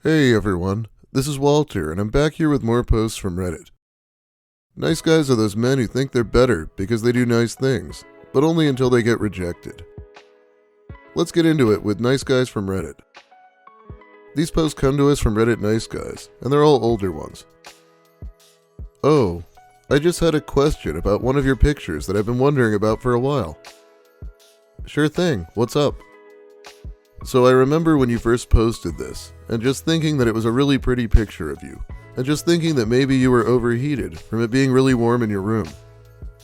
Hey everyone, this is Walter, and I'm back here with more posts from Reddit. Nice guys are those men who think they're better because they do nice things, but only until they get rejected. Let's get into it with nice guys from Reddit. These posts come to us from Reddit nice guys, and they're all older ones. Oh, I just had a question about one of your pictures that I've been wondering about for a while. Sure thing, what's up? So I remember when you first posted this, and just thinking that it was a really pretty picture of you, and just thinking that maybe you were overheated from it being really warm in your room,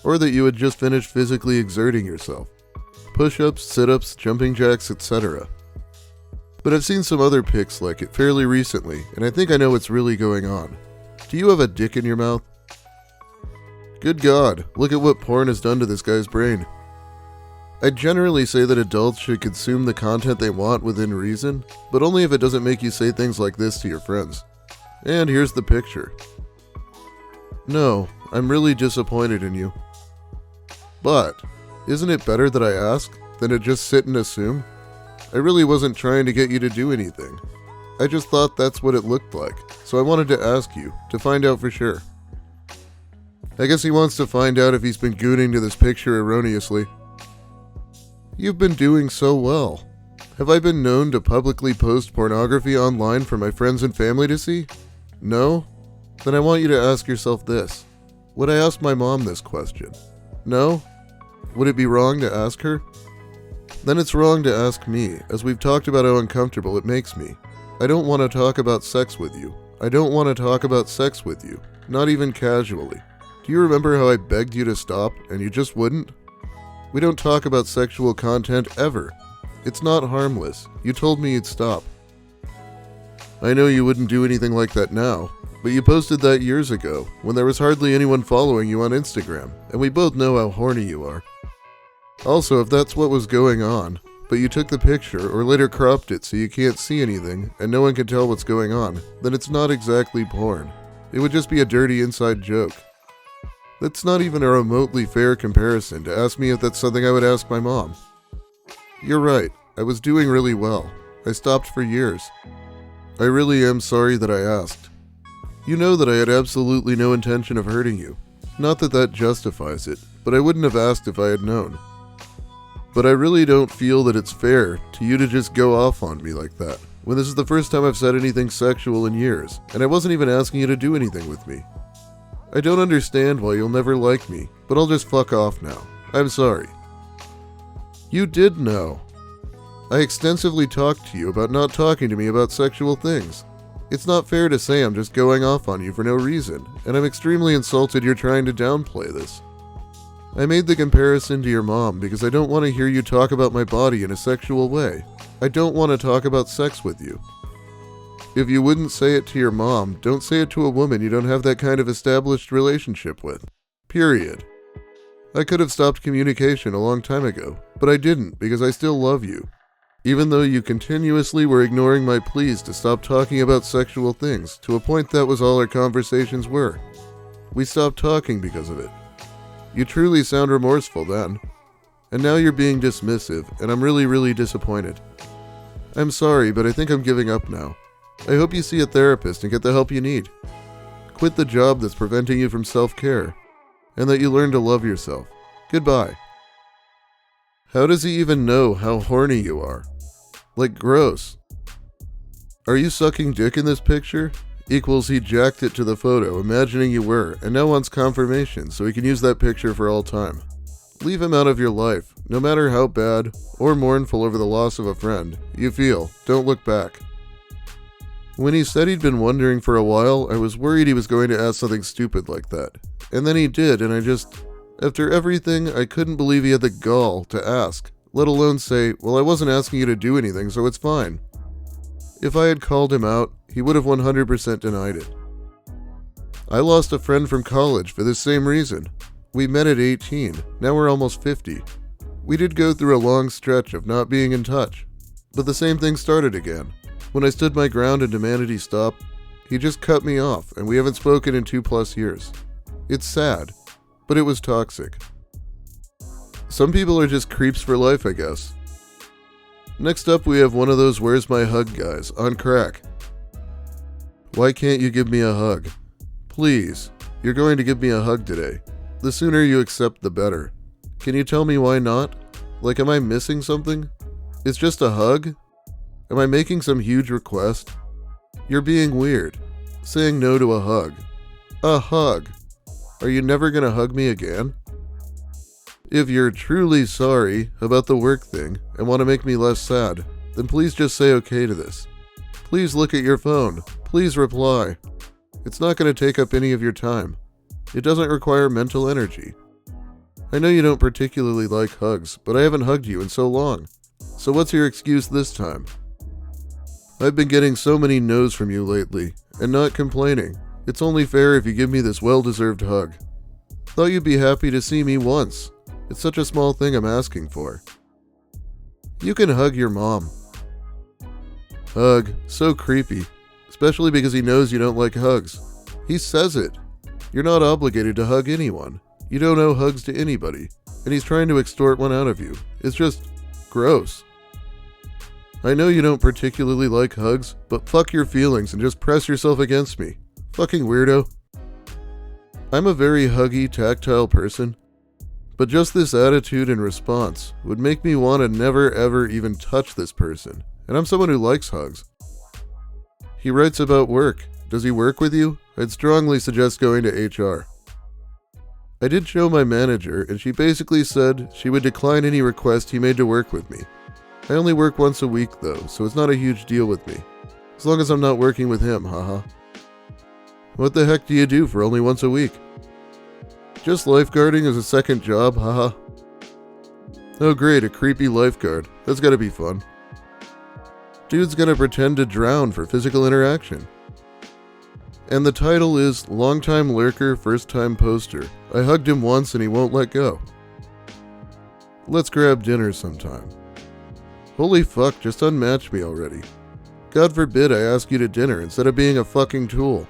or that you had just finished physically exerting yourself. Push-ups, sit-ups, jumping jacks, etc. But I've seen some other pics like it fairly recently, and I think I know what's really going on. Do you have a dick in your mouth? Good God, look at what porn has done to this guy's brain. I generally say that adults should consume the content they want within reason, but only if it doesn't make you say things like this to your friends. And here's the picture. No, I'm really disappointed in you. But, isn't it better that I ask than to just sit and assume? I really wasn't trying to get you to do anything. I just thought that's what it looked like, so I wanted to ask you, to find out for sure. I guess he wants to find out if he's been gooning to this picture erroneously. You've been doing so well. Have I been known to publicly post pornography online for my friends and family to see? No? Then I want you to ask yourself this. Would I ask my mom this question? No? Would it be wrong to ask her? Then it's wrong to ask me, as we've talked about how uncomfortable it makes me. I don't want to talk about sex with you. I don't want to talk about sex with you, not even casually. Do you remember how I begged you to stop and you just wouldn't? We don't talk about sexual content ever. It's not harmless. You told me you'd stop. I know you wouldn't do anything like that now, but you posted that years ago, when there was hardly anyone following you on Instagram, and we both know how horny you are. Also, if that's what was going on, but you took the picture or later cropped it so you can't see anything and no one can tell what's going on, then it's not exactly porn. It would just be a dirty inside joke. That's not even a remotely fair comparison to ask me if that's something I would ask my mom. You're right, I was doing really well. I stopped for years. I really am sorry that I asked. You know that I had absolutely no intention of hurting you. Not that that justifies it, but I wouldn't have asked if I had known. But I really don't feel that it's fair to you to just go off on me like that, when this is the first time I've said anything sexual in years, and I wasn't even asking you to do anything with me. I don't understand why you'll never like me, but I'll just fuck off now. I'm sorry. You did know. I extensively talked to you about not talking to me about sexual things. It's not fair to say I'm just going off on you for no reason, and I'm extremely insulted you're trying to downplay this. I made the comparison to your mom because I don't want to hear you talk about my body in a sexual way. I don't want to talk about sex with you. If you wouldn't say it to your mom, don't say it to a woman you don't have that kind of established relationship with. Period. I could have stopped communication a long time ago, but I didn't because I still love you. Even though you continuously were ignoring my pleas to stop talking about sexual things, to a point that was all our conversations were. We stopped talking because of it. You truly sound remorseful then. And now you're being dismissive, and I'm really disappointed. I'm sorry, but I think I'm giving up now. I hope you see a therapist and get the help you need. Quit the job that's preventing you from self-care, and that you learn to love yourself. Goodbye. How does he even know how horny you are? Like, gross. Are you sucking dick in this picture? Equals he jacked it to the photo, imagining you were, and now wants confirmation so he can use that picture for all time. Leave him out of your life, no matter how bad, or mournful over the loss of a friend, you feel. Don't look back. When he said he'd been wondering for a while, I was worried he was going to ask something stupid like that. And then he did, and after everything, I couldn't believe he had the gall to ask, let alone say, well, I wasn't asking you to do anything, so it's fine. If I had called him out, he would have 100% denied it. I lost a friend from college for this same reason. We met at 18, now we're almost 50. We did go through a long stretch of not being in touch, but the same thing started again. When I stood my ground and demanded he stop, he just cut me off, and we haven't spoken in 2+ years. It's sad, but it was toxic. Some people are just creeps for life, I guess. Next up, we have one of those where's my hug guys on crack. Why can't you give me a hug? Please, you're going to give me a hug today. The sooner you accept, the better. Can you tell me why not? Like, am I missing something? It's just a hug? Am I making some huge request? You're being weird. Saying no to a hug. A hug. Are you never gonna hug me again? If you're truly sorry about the work thing and want to make me less sad, then please just say okay to this. Please look at your phone. Please reply. It's not going to take up any of your time. It doesn't require mental energy. I know you don't particularly like hugs, but I haven't hugged you in so long. So what's your excuse this time? I've been getting so many no's from you lately, and not complaining. It's only fair if you give me this well-deserved hug. Thought you'd be happy to see me once. It's such a small thing I'm asking for. You can hug your mom. Hug. So creepy. Especially because he knows you don't like hugs. He says it. You're not obligated to hug anyone. You don't owe hugs to anybody. And he's trying to extort one out of you. It's just gross. I know you don't particularly like hugs, but fuck your feelings and just press yourself against me. Fucking weirdo. I'm a very huggy, tactile person. But just this attitude and response would make me want to never ever even touch this person. And I'm someone who likes hugs. He writes about work. Does he work with you? I'd strongly suggest going to HR. I did show my manager, and she basically said she would decline any request he made to work with me. I only work once a week though, so it's not a huge deal with me. As long as I'm not working with him, haha. What the heck do you do for only once a week? Just lifeguarding as a second job, haha. Oh great, a creepy lifeguard. That's gotta be fun. Dude's gonna pretend to drown for physical interaction. And the title is Longtime Lurker, First Time Poster. I hugged him once and he won't let go. Let's grab dinner sometime. Holy fuck, just unmatch me already. God forbid I ask you to dinner instead of being a fucking tool.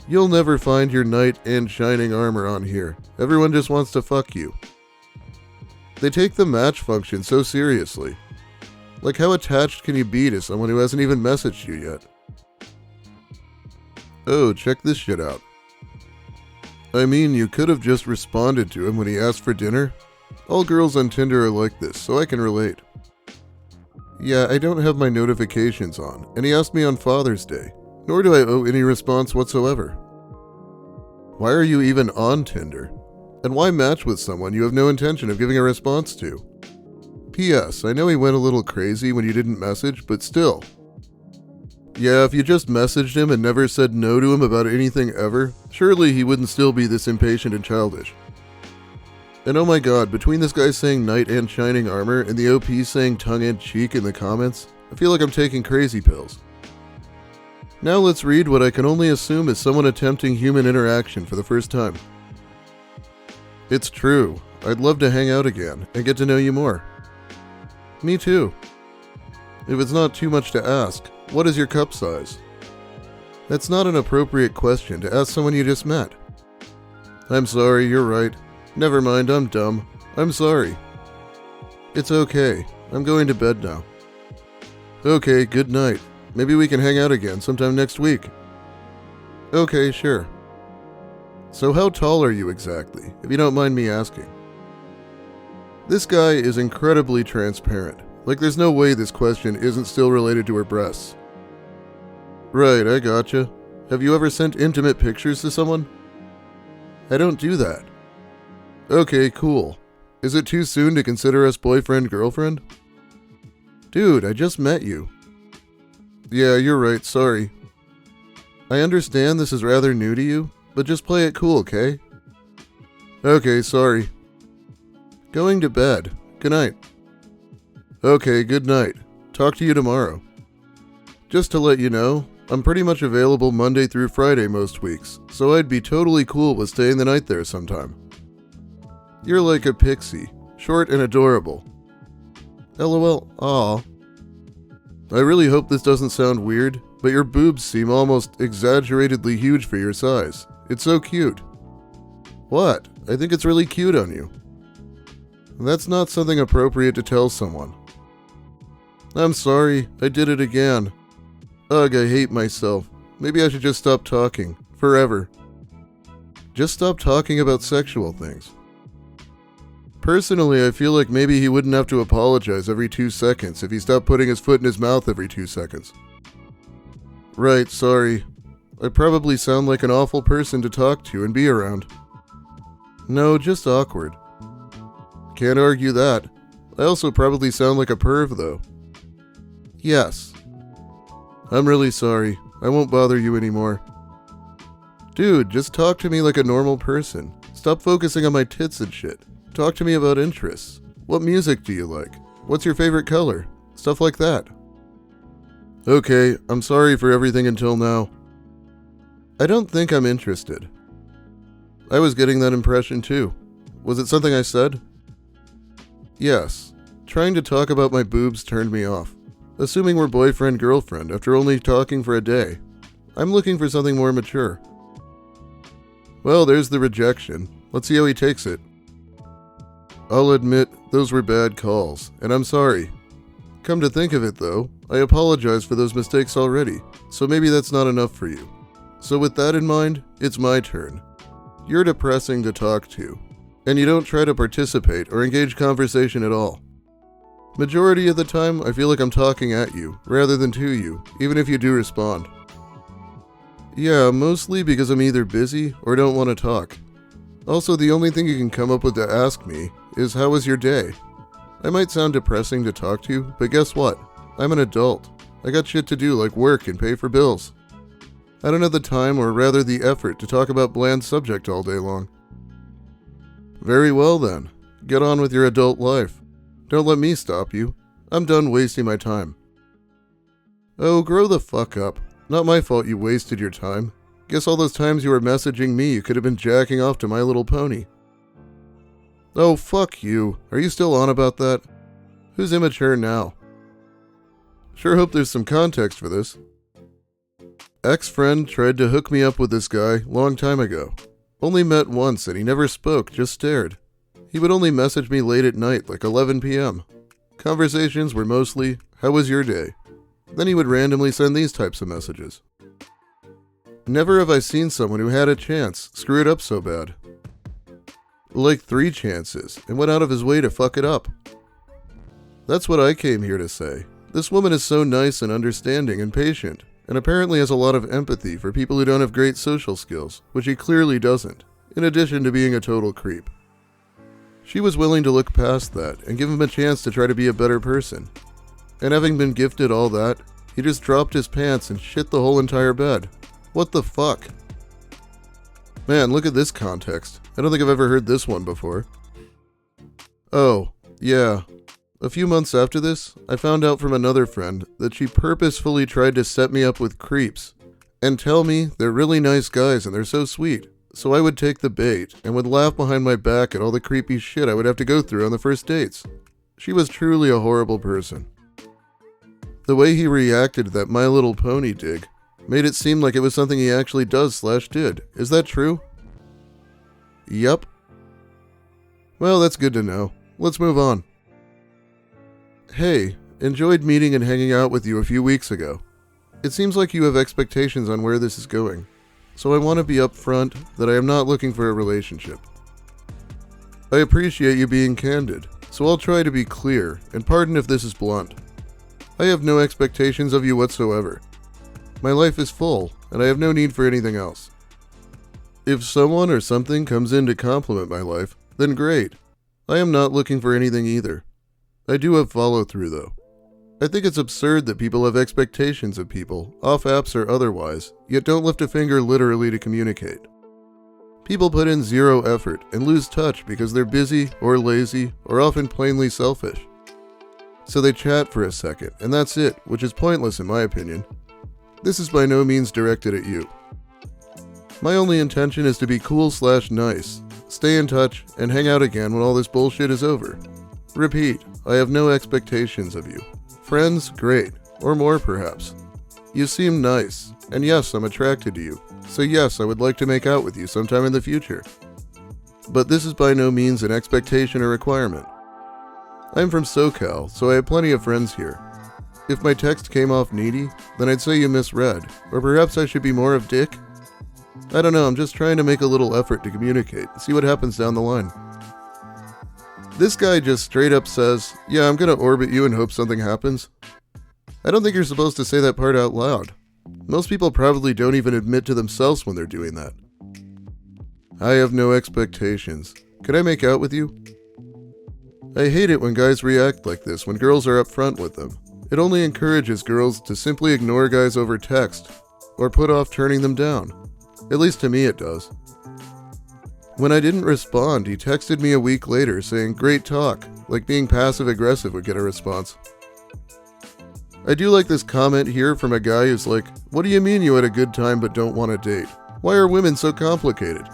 You'll never find your knight in shining armor on here. Everyone just wants to fuck you. They take the match function so seriously. Like, how attached can you be to someone who hasn't even messaged you yet? Oh, check this shit out. I mean, you could have just responded to him when he asked for dinner. All girls on Tinder are like this, so I can relate. Yeah, I don't have my notifications on, and he asked me on Father's Day. Nor do I owe any response whatsoever. Why are you even on Tinder? And why match with someone you have no intention of giving a response to? P.S. I know he went a little crazy when you didn't message, but still. Yeah, if you just messaged him and never said no to him about anything ever, surely he wouldn't still be this impatient and childish. And oh my god, between this guy saying knight and shining armor and the OP saying tongue-in-cheek in the comments, I feel like I'm taking crazy pills. Now let's read what I can only assume is someone attempting human interaction for the first time. It's true. I'd love to hang out again and get to know you more. Me too. If it's not too much to ask, what is your cup size? That's not an appropriate question to ask someone you just met. I'm sorry, you're right. Never mind, I'm dumb. I'm sorry. It's okay. I'm going to bed now. Okay, good night. Maybe we can hang out again sometime next week. Okay, sure. So how tall are you exactly, if you don't mind me asking? This guy is incredibly transparent. Like there's no way this question isn't still related to her breasts. Right, I gotcha. Have you ever sent intimate pictures to someone? I don't do that. Okay, cool. Is it too soon to consider us boyfriend-girlfriend? Dude, I just met you. Yeah, you're right, sorry. I understand this is rather new to you, but just play it cool, okay? Okay, sorry. Going to bed. Good night. Okay, good night. Talk to you tomorrow. Just to let you know, I'm pretty much available Monday through Friday most weeks, so I'd be totally cool with staying the night there sometime. You're like a pixie, short and adorable. LOL, aw. I really hope this doesn't sound weird, but your boobs seem almost exaggeratedly huge for your size. It's so cute. What? I think it's really cute on you. That's not something appropriate to tell someone. I'm sorry, I did it again. Ugh, I hate myself. Maybe I should just stop talking. Forever. Just stop talking about sexual things. Personally, I feel like maybe he wouldn't have to apologize every 2 seconds if he stopped putting his foot in his mouth every 2 seconds. Right, sorry. I probably sound like an awful person to talk to and be around. No, just awkward. Can't argue that. I also probably sound like a perv, though. Yes. I'm really sorry. I won't bother you anymore. Dude, just talk to me like a normal person. Stop focusing on my tits and shit. Talk to me about interests. What music do you like? What's your favorite color? Stuff like that. Okay, I'm sorry for everything until now. I don't think I'm interested. I was getting that impression too. Was it something I said? Yes. Trying to talk about my boobs turned me off. Assuming we're boyfriend-girlfriend after only talking for a day. I'm looking for something more mature. Well, there's the rejection. Let's see how he takes it. I'll admit, those were bad calls, and I'm sorry. Come to think of it though, I apologize for those mistakes already, so maybe that's not enough for you. So with that in mind, it's my turn. You're depressing to talk to, and you don't try to participate or engage conversation at all. Majority of the time, I feel like I'm talking at you, rather than to you, even if you do respond. Yeah, mostly because I'm either busy or don't want to talk. Also, the only thing you can come up with to ask me is, how was your day? I might sound depressing to talk to, but guess what? I'm an adult. I got shit to do like work and pay for bills. I don't have the time, or rather the effort, to talk about bland subject all day long. Very well then. Get on with your adult life. Don't let me stop you. I'm done wasting my time. Oh, grow the fuck up. Not my fault you wasted your time. Guess all those times you were messaging me, you could have been jacking off to My Little Pony. Oh, fuck you. Are you still on about that? Who's immature now? Sure hope there's some context for this. Ex-friend tried to hook me up with this guy long time ago. Only met once and he never spoke, just stared. He would only message me late at night, like 11 p.m. Conversations were mostly, how was your day? Then he would randomly send these types of messages. Never have I seen someone who had a chance screw it up so bad. Like 3 chances, and went out of his way to fuck it up. That's what I came here to say. This woman is so nice and understanding and patient, and apparently has a lot of empathy for people who don't have great social skills, which he clearly doesn't, in addition to being a total creep. She was willing to look past that and give him a chance to try to be a better person. And having been gifted all that, he just dropped his pants and shit the whole entire bed. What the fuck? Man, look at this context. I don't think I've ever heard this one before. Oh, yeah. A few months after this, I found out from another friend that she purposefully tried to set me up with creeps and tell me they're really nice guys and they're so sweet. So I would take the bait and would laugh behind my back at all the creepy shit I would have to go through on the first dates. She was truly a horrible person. The way he reacted to that My Little Pony dig made it seem like it was something he actually does/did. Is that true? Yup. Well, that's good to know. Let's move on. Hey, enjoyed meeting and hanging out with you a few weeks ago. It seems like you have expectations on where this is going, so I want to be upfront that I am not looking for a relationship. I appreciate you being candid, so I'll try to be clear, and pardon if this is blunt. I have no expectations of you whatsoever. My life is full, and I have no need for anything else. If someone or something comes in to compliment my life, then great. I am not looking for anything either. I do have follow-through though. I think it's absurd that people have expectations of people, off apps or otherwise, yet don't lift a finger literally to communicate. People put in zero effort and lose touch because they're busy or lazy or often plainly selfish. So they chat for a second, and that's it, which is pointless in my opinion. This is by no means directed at you. My only intention is to be cool/nice, stay in touch, and hang out again when all this bullshit is over. Repeat, I have no expectations of you. Friends, great, or more perhaps. You seem nice, and yes, I'm attracted to you, so yes, I would like to make out with you sometime in the future. But this is by no means an expectation or requirement. I'm from SoCal, so I have plenty of friends here. If my text came off needy, then I'd say you misread, or perhaps I should be more of dick. I don't know, I'm just trying to make a little effort to communicate, see what happens down the line. This guy just straight up says, yeah, I'm gonna orbit you and hope something happens. I don't think you're supposed to say that part out loud. Most people probably don't even admit to themselves when they're doing that. I have no expectations. Could I make out with you? I hate it when guys react like this when girls are upfront with them. It only encourages girls to simply ignore guys over text, or put off turning them down. At least to me it does. When I didn't respond, he texted me a week later saying, great talk, like being passive-aggressive would get a response. I do like this comment here from a guy who's like, what do you mean you had a good time but don't want to date? Why are women so complicated?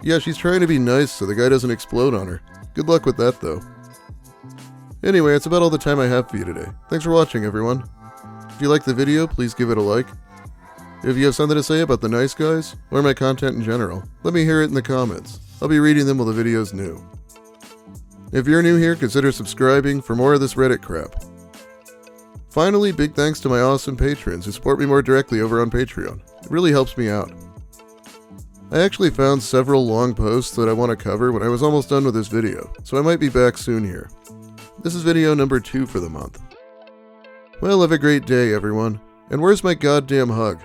Yeah, she's trying to be nice so the guy doesn't explode on her. Good luck with that though. Anyway, that's about all the time I have for you today. Thanks for watching, everyone. If you liked the video, please give it a like. If you have something to say about the nice guys, or my content in general, let me hear it in the comments. I'll be reading them while the video's new. If you're new here, consider subscribing for more of this Reddit crap. Finally, big thanks to my awesome patrons who support me more directly over on Patreon. It really helps me out. I actually found several long posts that I want to cover when I was almost done with this video, so I might be back soon here. This is video number 2 for the month. Well, have a great day, everyone. And where's my goddamn hug?